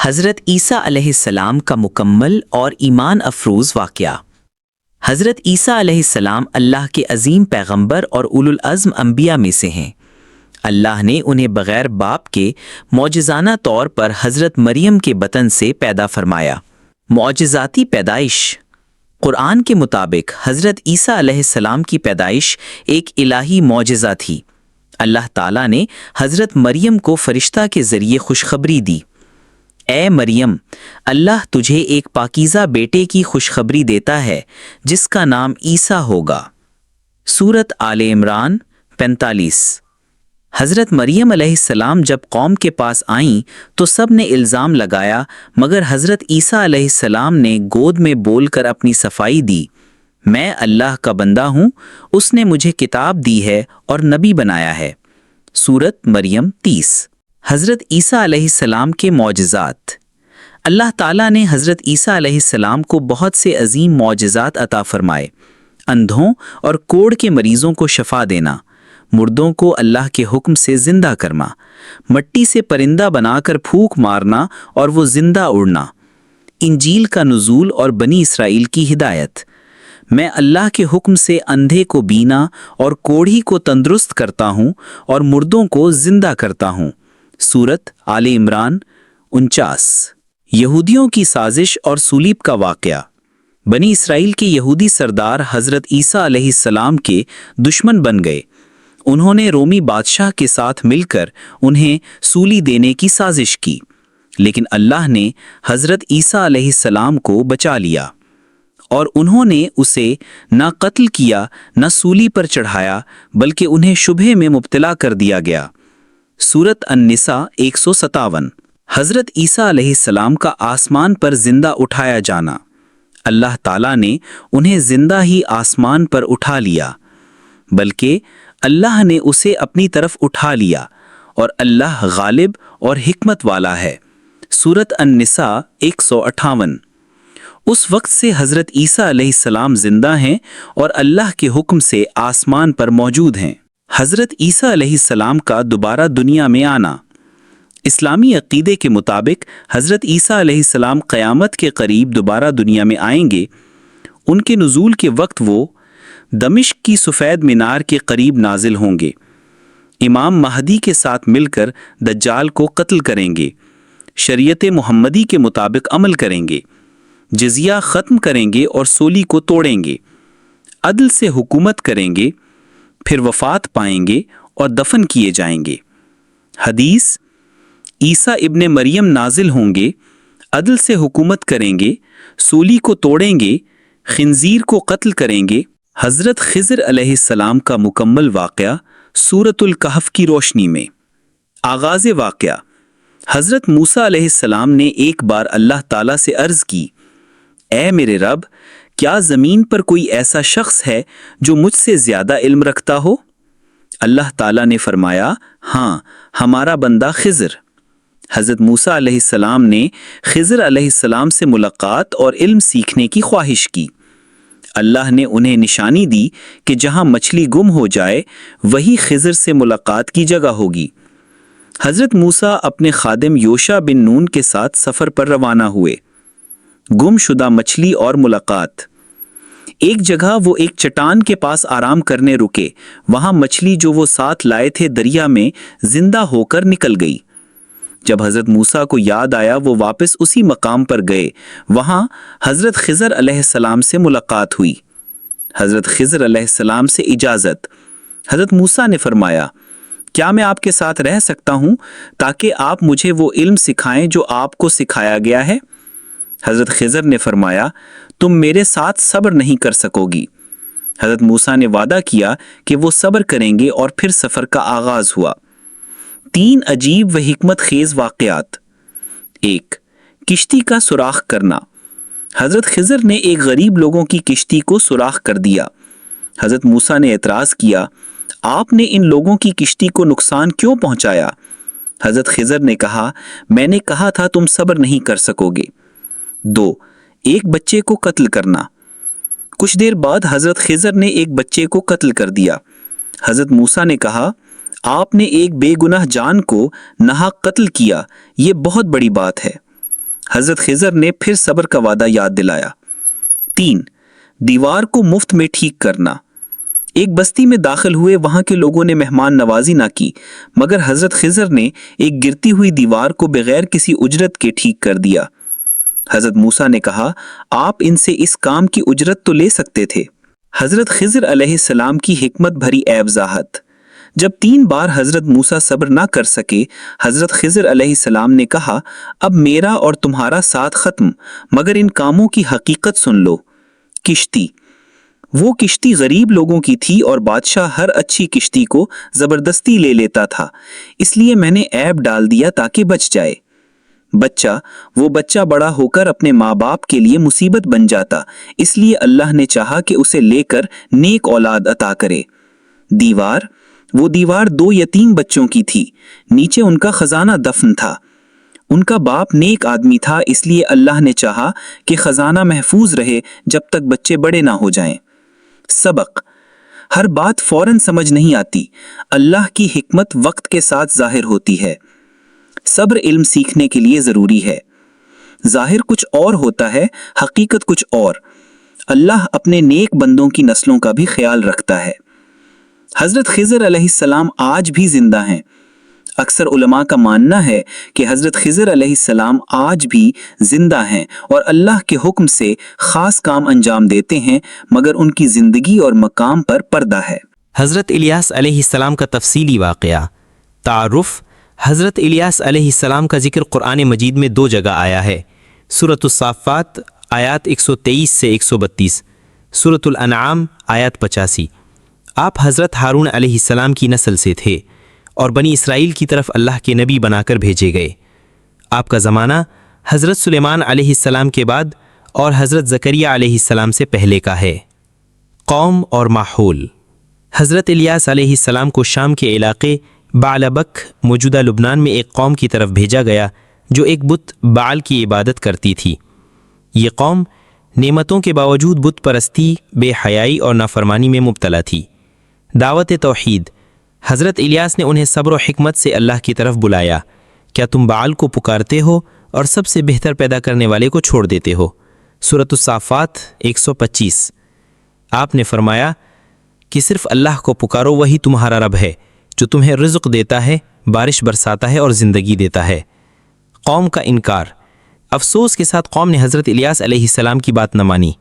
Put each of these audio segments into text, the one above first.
حضرت عیسیٰ علیہ السلام کا مکمل اور ایمان افروز واقعہ۔ حضرت عیسیٰ علیہ السلام اللہ کے عظیم پیغمبر اور اولو العزم انبیاء میں سے ہیں۔ اللہ نے انہیں بغیر باپ کے معجزانہ طور پر حضرت مریم کے بطن سے پیدا فرمایا۔ معجزاتی پیدائش۔ قرآن کے مطابق حضرت عیسیٰ علیہ السلام کی پیدائش ایک الہی معجزہ تھی۔ اللہ تعالیٰ نے حضرت مریم کو فرشتہ کے ذریعے خوشخبری دی۔ اے مریم، اللہ تجھے ایک پاکیزہ بیٹے کی خوشخبری دیتا ہے جس کا نام عیسیٰ ہوگا۔ سورۃ آل عمران 45۔ حضرت مریم علیہ السلام جب قوم کے پاس آئیں تو سب نے الزام لگایا، مگر حضرت عیسیٰ علیہ السلام نے گود میں بول کر اپنی صفائی دی۔ میں اللہ کا بندہ ہوں، اس نے مجھے کتاب دی ہے اور نبی بنایا ہے۔ سورۃ مریم 30۔ حضرت عیسیٰ علیہ السلام کے معجزات۔ اللہ تعالیٰ نے حضرت عیسیٰ علیہ السلام کو بہت سے عظیم معجزات عطا فرمائے۔ اندھوں اور کوڑ کے مریضوں کو شفا دینا، مردوں کو اللہ کے حکم سے زندہ کرنا، مٹی سے پرندہ بنا کر پھونک مارنا اور وہ زندہ اڑنا، انجیل کا نزول اور بنی اسرائیل کی ہدایت۔ میں اللہ کے حکم سے اندھے کو بینا اور کوڑھی کو تندرست کرتا ہوں اور مردوں کو زندہ کرتا ہوں۔ سورۃ آل عمران 49۔ یہودیوں کی سازش اور صلیب کا واقعہ۔ بنی اسرائیل کے یہودی سردار حضرت عیسیٰ علیہ السلام کے دشمن بن گئے۔ انہوں نے رومی بادشاہ کے ساتھ مل کر انہیں سولی دینے کی سازش کی، لیکن اللہ نے حضرت عیسیٰ علیہ السلام کو بچا لیا اور انہوں نے اسے نہ قتل کیا نہ سولی پر چڑھایا، بلکہ انہیں شبہے میں مبتلا کر دیا گیا۔ سورۃ النساء 157۔ حضرت عیسیٰ علیہ السلام کا آسمان پر زندہ اٹھایا جانا۔ اللہ تعالیٰ نے انہیں زندہ ہی آسمان پر اٹھا لیا، بلکہ اللہ نے اسے اپنی طرف اٹھا لیا، اور اللہ غالب اور حکمت والا ہے۔ سورۃ النساء 158۔ اس وقت سے حضرت عیسیٰ علیہ السلام زندہ ہیں اور اللہ کے حکم سے آسمان پر موجود ہیں۔ حضرت عیسیٰ علیہ السلام کا دوبارہ دنیا میں آنا۔ اسلامی عقیدے کے مطابق حضرت عیسیٰ علیہ السلام قیامت کے قریب دوبارہ دنیا میں آئیں گے۔ ان کے نزول کے وقت وہ دمشق کی سفید مینار کے قریب نازل ہوں گے۔ امام مہدی کے ساتھ مل کر دجال کو قتل کریں گے، شریعت محمدی کے مطابق عمل کریں گے، جزیہ ختم کریں گے اور سولی کو توڑیں گے، عدل سے حکومت کریں گے، پھر وفات پائیں گے اور دفن کیے جائیں گے۔ حدیث: عیسیٰ ابن مریم نازل ہوں گے، عدل سے حکومت کریں گے، سولی کو توڑیں گے، خنزیر کو قتل کریں گے۔ حضرت خضر علیہ السلام کا مکمل واقعہ سورۃ الکہف کی روشنی میں۔ آغاز واقعہ۔ حضرت موسیٰ علیہ السلام نے ایک بار اللہ تعالیٰ سے عرض کی، اے میرے رب، کیا زمین پر کوئی ایسا شخص ہے جو مجھ سے زیادہ علم رکھتا ہو؟ اللہ تعالیٰ نے فرمایا، ہاں، ہمارا بندہ خضر۔ حضرت موسیٰ علیہ السلام نے خضر علیہ السلام سے ملاقات اور علم سیکھنے کی خواہش کی۔ اللہ نے انہیں نشانی دی کہ جہاں مچھلی گم ہو جائے وہی خضر سے ملاقات کی جگہ ہوگی۔ حضرت موسیٰ اپنے خادم یوشع بن نون کے ساتھ سفر پر روانہ ہوئے۔ گم شدہ مچھلی اور ملاقات۔ ایک جگہ وہ ایک چٹان کے پاس آرام کرنے رکے، وہاں مچھلی جو وہ ساتھ لائے تھے دریا میں زندہ ہو کر نکل گئی۔ جب حضرت موسیٰ کو یاد آیا وہ واپس اسی مقام پر گئے، وہاں حضرت خضر علیہ السلام سے ملاقات ہوئی۔ حضرت خضر علیہ السلام سے اجازت۔ حضرت موسیٰ نے فرمایا، کیا میں آپ کے ساتھ رہ سکتا ہوں تاکہ آپ مجھے وہ علم سکھائیں جو آپ کو سکھایا گیا ہے؟ حضرت خضر نے فرمایا، تم میرے ساتھ صبر نہیں کر سکو گی۔ حضرت موسیٰ نے وعدہ کیا کہ وہ صبر کریں گے اور پھر سفر کا آغاز ہوا۔ 3 عجیب و حکمت خیز واقعات۔ 1. کشتی کا سوراخ کرنا۔ حضرت خضر نے ایک غریب لوگوں کی کشتی کو سوراخ کر دیا۔ حضرت موسیٰ نے اعتراض کیا، آپ نے ان لوگوں کی کشتی کو نقصان کیوں پہنچایا؟ حضرت خضر نے کہا، میں نے کہا تھا تم صبر نہیں کر سکو گے۔ 2. ایک بچے کو قتل کرنا۔ کچھ دیر بعد حضرت خضر نے ایک بچے کو قتل کر دیا۔ حضرت موسیٰ نے کہا، آپ نے ایک بے گناہ جان کو ناحق قتل کیا، یہ بہت بڑی بات ہے۔ حضرت خضر نے پھر صبر کا وعدہ یاد دلایا۔ 3. دیوار کو مفت میں ٹھیک کرنا۔ ایک بستی میں داخل ہوئے، وہاں کے لوگوں نے مہمان نوازی نہ کی، مگر حضرت خضر نے ایک گرتی ہوئی دیوار کو بغیر کسی اجرت کے ٹھیک کر دیا۔ حضرت موسیٰ نے کہا، آپ ان سے اس کام کی اجرت تو لے سکتے تھے۔ حضرت خضر علیہ السلام کی حکمت بھری عیب وضاحت۔ جب 3 بار حضرت موسیٰ صبر نہ کر سکے، حضرت خضر علیہ السلام نے کہا، اب میرا اور تمہارا ساتھ ختم، مگر ان کاموں کی حقیقت سن لو۔ کشتی۔ وہ کشتی غریب لوگوں کی تھی اور بادشاہ ہر اچھی کشتی کو زبردستی لے لیتا تھا، اس لیے میں نے عیب ڈال دیا تاکہ بچ جائے۔ وہ بچہ بڑا ہو کر اپنے ماں باپ کے لیے مصیبت بن جاتا، اس لیے اللہ نے چاہا کہ اسے لے کر نیک اولاد عطا کرے۔ وہ دیوار 2 یتیم بچوں کی تھی، نیچے ان کا خزانہ دفن تھا۔ ان کا باپ نیک آدمی تھا، اس لیے اللہ نے چاہا کہ خزانہ محفوظ رہے جب تک بچے بڑے نہ ہو جائیں۔ سبق۔ ہر بات فوراً سمجھ نہیں آتی، اللہ کی حکمت وقت کے ساتھ ظاہر ہوتی ہے۔ صبر علم سیکھنے کے لیے ضروری ہے۔ ظاہر کچھ اور ہوتا ہے، حقیقت کچھ اور۔ اللہ اپنے نیک بندوں کی نسلوں کا بھی خیال رکھتا ہے۔ حضرت خضر علیہ السلام آج بھی زندہ ہیں۔ اکثر علماء کا ماننا ہے کہ حضرت خضر علیہ السلام آج بھی زندہ ہیں اور اللہ کے حکم سے خاص کام انجام دیتے ہیں، مگر ان کی زندگی اور مقام پر پردہ ہے۔ حضرت الیاس علیہ السلام کا تفصیلی واقعہ۔ تعارف۔ حضرت الیاس علیہ السلام کا ذکر قرآن مجید میں 2 جگہ آیا ہے، سورۃ الصافات آیات 123 سے 132، سورۃ الانعام آیات 85۔ آپ حضرت ہارون علیہ السلام کی نسل سے تھے اور بنی اسرائیل کی طرف اللہ کے نبی بنا کر بھیجے گئے۔ آپ کا زمانہ حضرت سلیمان علیہ السلام کے بعد اور حضرت زکریا علیہ السلام سے پہلے کا ہے۔ قوم اور ماحول۔ حضرت الیاس علیہ السلام کو شام کے علاقے بعلبک موجودہ لبنان میں ایک قوم کی طرف بھیجا گیا جو ایک بت بعل کی عبادت کرتی تھی۔ یہ قوم نعمتوں کے باوجود بت پرستی، بے حیائی اور نافرمانی میں مبتلا تھی۔ دعوت توحید۔ حضرت الیاس نے انہیں صبر و حکمت سے اللہ کی طرف بلایا، کیا تم بعل کو پکارتے ہو اور سب سے بہتر پیدا کرنے والے کو چھوڑ دیتے ہو؟ سورۃ الصافات 125۔ آپ نے فرمایا کہ صرف اللہ کو پکارو، وہی تمہارا رب ہے جو تمہیں رزق دیتا ہے، بارش برساتا ہے اور زندگی دیتا ہے۔ قوم کا انکار۔ افسوس کے ساتھ قوم نے حضرت الیاس علیہ السلام کی بات نہ مانی،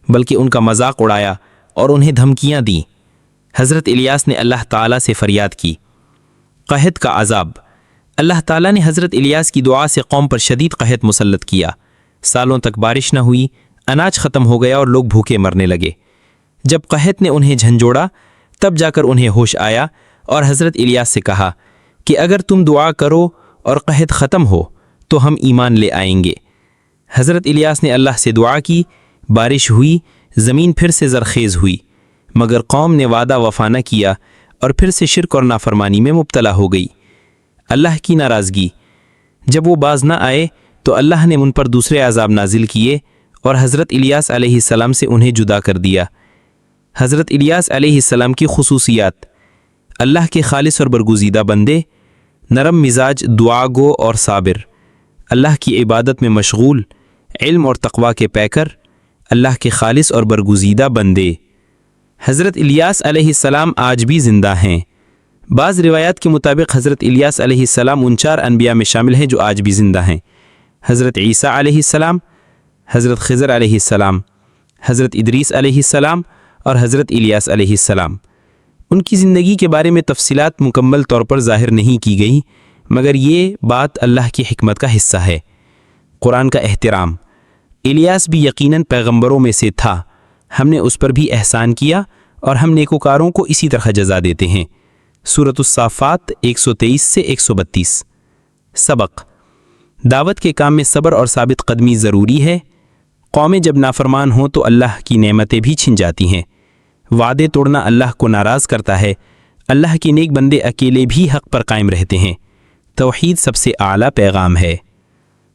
بلکہ ان کا مذاق اڑایا اور انہیں دھمکیاں دیں۔ حضرت الیاس نے اللہ تعالیٰ سے فریاد کی۔ قحط کا عذاب۔ اللہ تعالیٰ نے حضرت الیاس کی دعا سے قوم پر شدید قحط مسلط کیا۔ سالوں تک بارش نہ ہوئی، اناج ختم ہو گیا اور لوگ بھوکے مرنے لگے۔ جب قحط نے انہیں جھنجھوڑا، تب جا کر انہیں ہوش آیا اور حضرت الیاس سے کہا کہ اگر تم دعا کرو اور قحط ختم ہو تو ہم ایمان لے آئیں گے۔ حضرت الیاس نے اللہ سے دعا کی، بارش ہوئی، زمین پھر سے زرخیز ہوئی، مگر قوم نے وعدہ وفا نہ کیا اور پھر سے شرک اور نافرمانی میں مبتلا ہو گئی۔ اللہ کی ناراضگی۔ جب وہ باز نہ آئے تو اللہ نے ان پر دوسرے عذاب نازل کیے اور حضرت الیاس علیہ السلام سے انہیں جدا کر دیا۔ حضرت الیاس علیہ السلام کی خصوصیات۔ اللہ کے خالص اور برگزیدہ بندے، نرم مزاج، دعا گو اور صابر، اللہ کی عبادت میں مشغول، علم اور تقوی کے پیکر، اللہ کے خالص اور برگزیدہ بندے۔ حضرت الیاس علیہ السلام آج بھی زندہ ہیں۔ بعض روایات کے مطابق حضرت الیاس علیہ السلام ان 4 انبیاء میں شامل ہیں جو آج بھی زندہ ہیں: حضرت عیسیٰ علیہ السلام، حضرت خضر علیہ السلام، حضرت ادریس علیہ السلام اور حضرت الیاس علیہ السلام۔ ان کی زندگی کے بارے میں تفصیلات مکمل طور پر ظاہر نہیں کی گئی، مگر یہ بات اللہ کی حکمت کا حصہ ہے۔ قرآن کا احترام۔ الیاس بھی یقیناً پیغمبروں میں سے تھا، ہم نے اس پر بھی احسان کیا اور ہم نیکوکاروں کو اسی طرح جزا دیتے ہیں۔ سورۃ الصافات 123 سے 132۔ سبق۔ دعوت کے کام میں صبر اور ثابت قدمی ضروری ہے۔ قومیں جب نافرمان ہوں تو اللہ کی نعمتیں بھی چھن جاتی ہیں۔ وعدے توڑنا اللہ کو ناراض کرتا ہے۔ اللہ کے نیک بندے اکیلے بھی حق پر قائم رہتے ہیں۔ توحید سب سے اعلیٰ پیغام ہے۔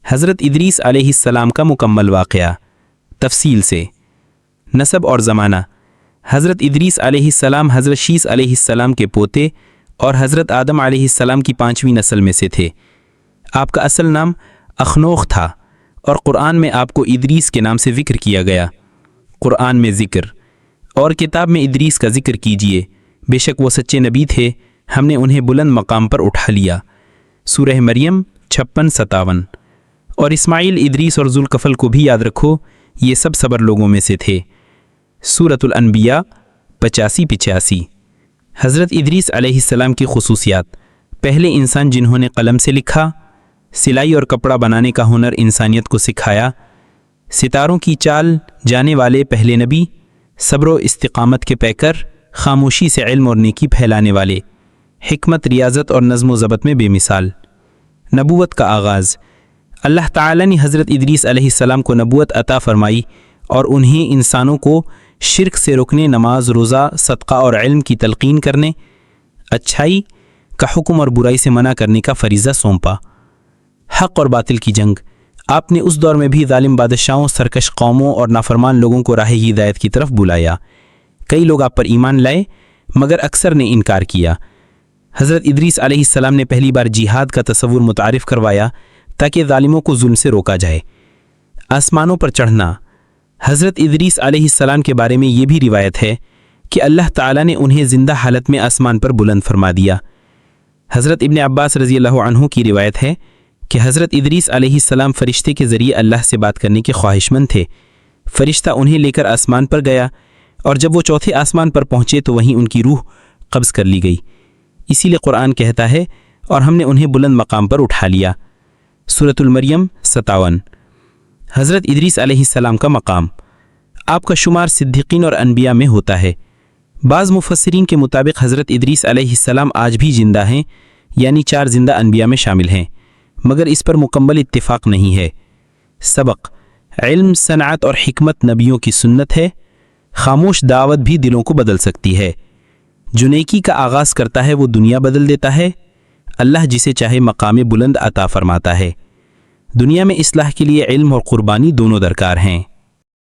حضرت ادریس علیہ السلام کا مکمل واقعہ۔ تفصیل سے۔ نسب اور زمانہ۔ حضرت ادریس علیہ السلام حضرت شیس علیہ السلام کے پوتے اور حضرت آدم علیہ السلام کی 5ویں نسل میں سے تھے۔ آپ کا اصل نام اخنوخ تھا اور قرآن میں آپ کو ادریس کے نام سے ذکر کیا گیا۔ قرآن میں ذکر اور کتاب میں ادریس کا ذکر کیجیے، بے شک وہ سچے نبی تھے، ہم نے انہیں بلند مقام پر اٹھا لیا۔ سورہ مریم 56-57۔ اور اسماعیل، ادریس اور ذوالکفل کو بھی یاد رکھو، یہ سب صبر لوگوں میں سے تھے۔ سورۃ الانبیاء 85-85۔ حضرت ادریس علیہ السلام کی خصوصیات: پہلے انسان جنہوں نے قلم سے لکھا، سلائی اور کپڑا بنانے کا ہنر انسانیت کو سکھایا، ستاروں کی چال جانے والے پہلے نبی، صبر و استقامت کے پیکر، خاموشی سے علم اور نیکی پھیلانے والے، حکمت، ریاضت اور نظم و ضبط میں بے مثال۔ نبوت کا آغاز: اللہ تعالیٰ نے حضرت ادریس علیہ السلام کو نبوت عطا فرمائی اور انہیں انسانوں کو شرک سے روکنے، نماز، روزہ، صدقہ اور علم کی تلقین کرنے، اچھائی کا حکم اور برائی سے منع کرنے کا فریضہ سونپا۔ حق اور باطل کی جنگ: آپ نے اس دور میں بھی ظالم بادشاہوں، سرکش قوموں اور نافرمان لوگوں کو راہ ہدایت کی طرف بلایا۔ کئی لوگ آپ پر ایمان لائے مگر اکثر نے انکار کیا۔ حضرت ادریس علیہ السلام نے پہلی بار جہاد کا تصور متعارف کروایا تاکہ ظالموں کو ظلم سے روکا جائے۔ آسمانوں پر چڑھنا: حضرت ادریس علیہ السلام کے بارے میں یہ بھی روایت ہے کہ اللہ تعالیٰ نے انہیں زندہ حالت میں آسمان پر بلند فرما دیا۔ حضرت ابن عباس رضی اللہ عنہ کی روایت ہے کہ حضرت ادریس علیہ السلام فرشتے کے ذریعے اللہ سے بات کرنے کے خواہش مند تھے۔ فرشتہ انہیں لے کر آسمان پر گیا اور جب وہ چوتھے آسمان پر پہنچے تو وہیں ان کی روح قبض کر لی گئی۔ اسی لیے قرآن کہتا ہے اور ہم نے انہیں بلند مقام پر اٹھا لیا۔ سورۃ المریم 57۔ حضرت ادریس علیہ السلام کا مقام: آپ کا شمار صدیقین اور انبیاء میں ہوتا ہے۔ بعض مفسرین کے مطابق حضرت ادریس علیہ السلام آج بھی زندہ ہیں، یعنی 4 زندہ انبیاء میں شامل ہیں، مگر اس پر مکمل اتفاق نہیں ہے۔ سبق: علم، صنعت اور حکمت نبیوں کی سنت ہے۔ خاموش دعوت بھی دلوں کو بدل سکتی ہے۔ جو نیکی کا آغاز کرتا ہے وہ دنیا بدل دیتا ہے۔ اللہ جسے چاہے مقام بلند عطا فرماتا ہے۔ دنیا میں اصلاح کے لیے علم اور قربانی دونوں درکار ہیں۔